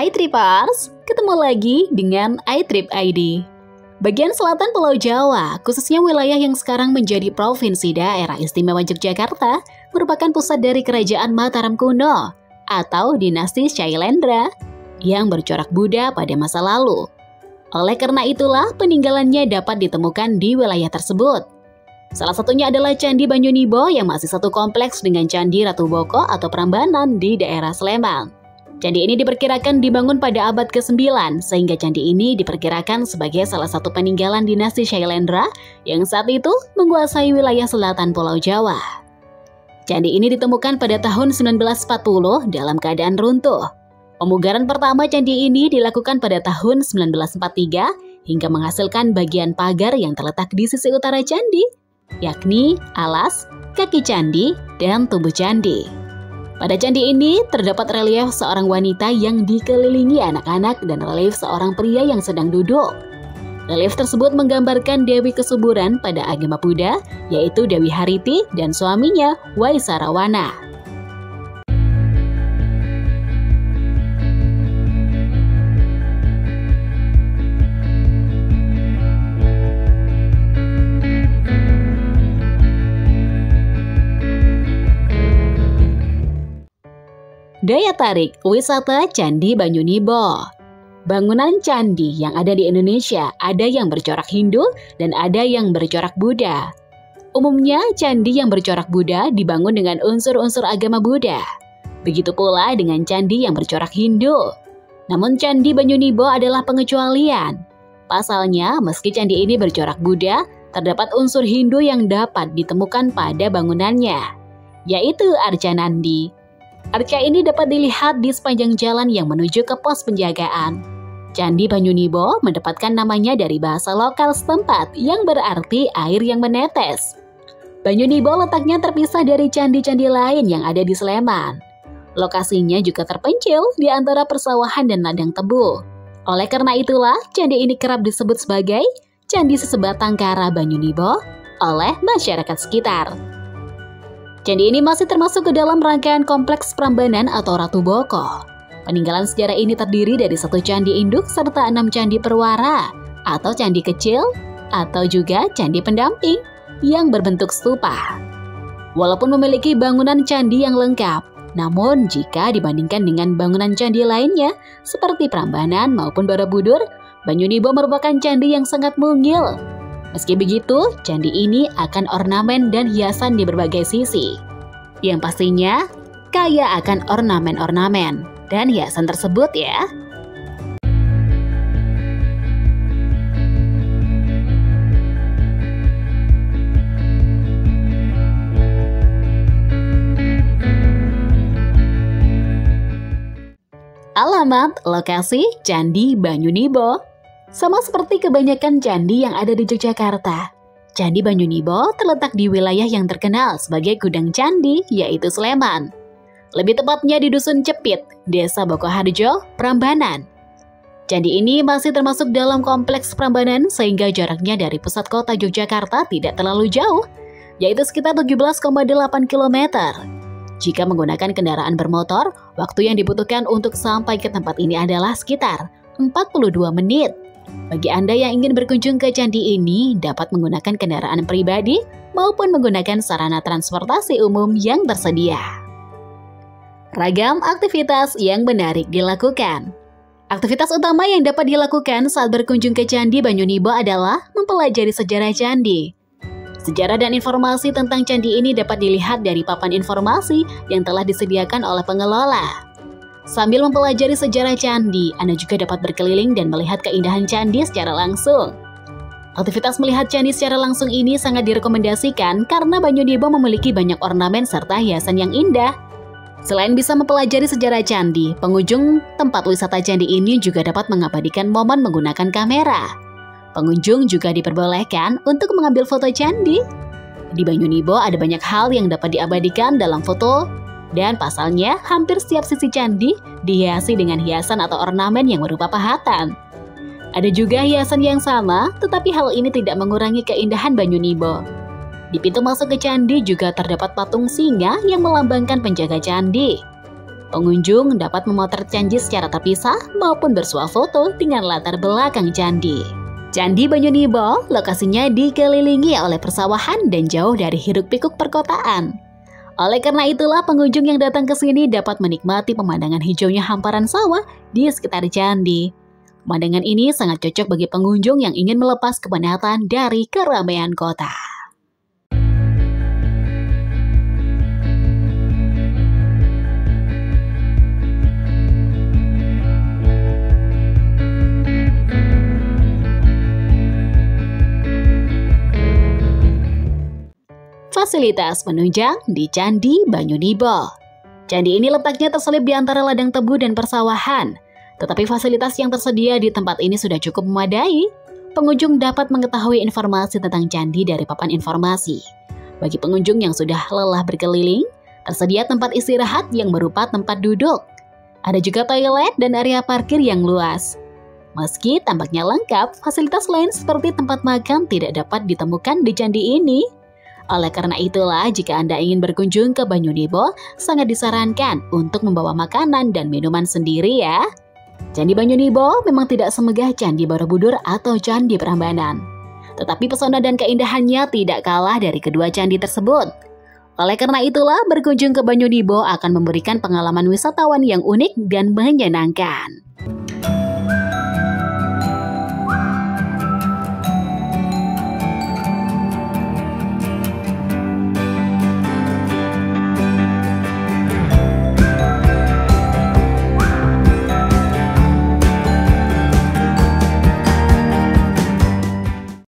Hai Tripers, ketemu lagi dengan iTrip ID. Bagian selatan Pulau Jawa, khususnya wilayah yang sekarang menjadi Provinsi Daerah Istimewa Yogyakarta, merupakan pusat dari Kerajaan Mataram kuno atau dinasti Syailendra yang bercorak Buddha pada masa lalu. Oleh karena itulah, peninggalannya dapat ditemukan di wilayah tersebut. Salah satunya adalah Candi Banyunibo yang masih satu kompleks dengan Candi Ratu Boko atau Prambanan di daerah Sleman. Candi ini diperkirakan dibangun pada abad ke-9, sehingga candi ini diperkirakan sebagai salah satu peninggalan dinasti Syailendra yang saat itu menguasai wilayah selatan Pulau Jawa. Candi ini ditemukan pada tahun 1940 dalam keadaan runtuh. Pemugaran pertama candi ini dilakukan pada tahun 1943 hingga menghasilkan bagian pagar yang terletak di sisi utara candi, yakni alas, kaki candi, dan tubuh candi. Pada candi ini terdapat relief seorang wanita yang dikelilingi anak-anak dan relief seorang pria yang sedang duduk. Relief tersebut menggambarkan Dewi Kesuburan pada agama Buddha, yaitu Dewi Hariti dan suaminya Waisarawana. Daya tarik wisata Candi Banyunibo. Bangunan candi yang ada di Indonesia ada yang bercorak Hindu dan ada yang bercorak Buddha. Umumnya candi yang bercorak Buddha dibangun dengan unsur-unsur agama Buddha. Begitu pula dengan candi yang bercorak Hindu. Namun Candi Banyunibo adalah pengecualian. Pasalnya, meski candi ini bercorak Buddha, terdapat unsur Hindu yang dapat ditemukan pada bangunannya, yaitu arca Nandi. Arca ini dapat dilihat di sepanjang jalan yang menuju ke pos penjagaan. Candi Banyunibo mendapatkan namanya dari bahasa lokal setempat yang berarti air yang menetes. Banyunibo letaknya terpisah dari candi-candi lain yang ada di Sleman. Lokasinya juga terpencil di antara persawahan dan ladang tebu. Oleh karena itulah, candi ini kerap disebut sebagai Candi Sesebatang Kara Banyunibo oleh masyarakat sekitar. Candi ini masih termasuk ke dalam rangkaian kompleks Prambanan atau Ratu Boko. Peninggalan sejarah ini terdiri dari satu candi induk serta 6 candi perwara atau candi kecil atau juga candi pendamping yang berbentuk stupa. Walaupun memiliki bangunan candi yang lengkap, namun jika dibandingkan dengan bangunan candi lainnya seperti Prambanan maupun Borobudur, Banyunibo merupakan candi yang sangat mungil. Meski begitu, candi ini akan ornamen dan hiasan di berbagai sisi. Yang pastinya, kaya akan ornamen-ornamen dan hiasan tersebut ya. Alamat lokasi Candi Banyunibo. Sama seperti kebanyakan candi yang ada di Yogyakarta, Candi Banyunibo terletak di wilayah yang terkenal sebagai gudang candi, yaitu Sleman. Lebih tepatnya di Dusun Cepit, Desa Bokoharjo, Prambanan. Candi ini masih termasuk dalam kompleks Prambanan sehingga jaraknya dari pusat kota Yogyakarta tidak terlalu jauh, yaitu sekitar 17,8 km. Jika menggunakan kendaraan bermotor, waktu yang dibutuhkan untuk sampai ke tempat ini adalah sekitar 42 menit. Bagi Anda yang ingin berkunjung ke candi ini, dapat menggunakan kendaraan pribadi maupun menggunakan sarana transportasi umum yang tersedia. Ragam aktivitas yang menarik dilakukan. Aktivitas utama yang dapat dilakukan saat berkunjung ke Candi Banyunibo adalah mempelajari sejarah candi. Sejarah dan informasi tentang candi ini dapat dilihat dari papan informasi yang telah disediakan oleh pengelola. Sambil mempelajari sejarah candi, Anda juga dapat berkeliling dan melihat keindahan candi secara langsung. Aktivitas melihat candi secara langsung ini sangat direkomendasikan karena Banyunibo memiliki banyak ornamen serta hiasan yang indah. Selain bisa mempelajari sejarah candi, pengunjung tempat wisata candi ini juga dapat mengabadikan momen menggunakan kamera. Pengunjung juga diperbolehkan untuk mengambil foto candi. Di Banyunibo ada banyak hal yang dapat diabadikan dalam foto. Dan pasalnya, hampir setiap sisi candi dihiasi dengan hiasan atau ornamen yang berupa pahatan. Ada juga hiasan yang sama, tetapi hal ini tidak mengurangi keindahan Banyunibo. Di pintu masuk ke candi juga terdapat patung singa yang melambangkan penjaga candi. Pengunjung dapat memotret candi secara terpisah maupun bersuah foto dengan latar belakang candi. Candi Banyunibo lokasinya dikelilingi oleh persawahan dan jauh dari hiruk-pikuk perkotaan. Oleh karena itulah pengunjung yang datang ke sini dapat menikmati pemandangan hijaunya hamparan sawah di sekitar candi. Pemandangan ini sangat cocok bagi pengunjung yang ingin melepas kepenatan dari keramaian kota. Fasilitas penunjang di Candi Banyunibo. Candi ini letaknya terselip di antara ladang tebu dan persawahan. Tetapi fasilitas yang tersedia di tempat ini sudah cukup memadai. Pengunjung dapat mengetahui informasi tentang candi dari papan informasi. Bagi pengunjung yang sudah lelah berkeliling, tersedia tempat istirahat yang berupa tempat duduk. Ada juga toilet dan area parkir yang luas. Meski tampaknya lengkap, fasilitas lain seperti tempat makan tidak dapat ditemukan di candi ini. Oleh karena itulah, jika Anda ingin berkunjung ke Banyunibo, sangat disarankan untuk membawa makanan dan minuman sendiri ya. Candi Banyunibo memang tidak semegah Candi Borobudur atau Candi Prambanan. Tetapi pesona dan keindahannya tidak kalah dari kedua candi tersebut. Oleh karena itulah, berkunjung ke Banyunibo akan memberikan pengalaman wisatawan yang unik dan menyenangkan.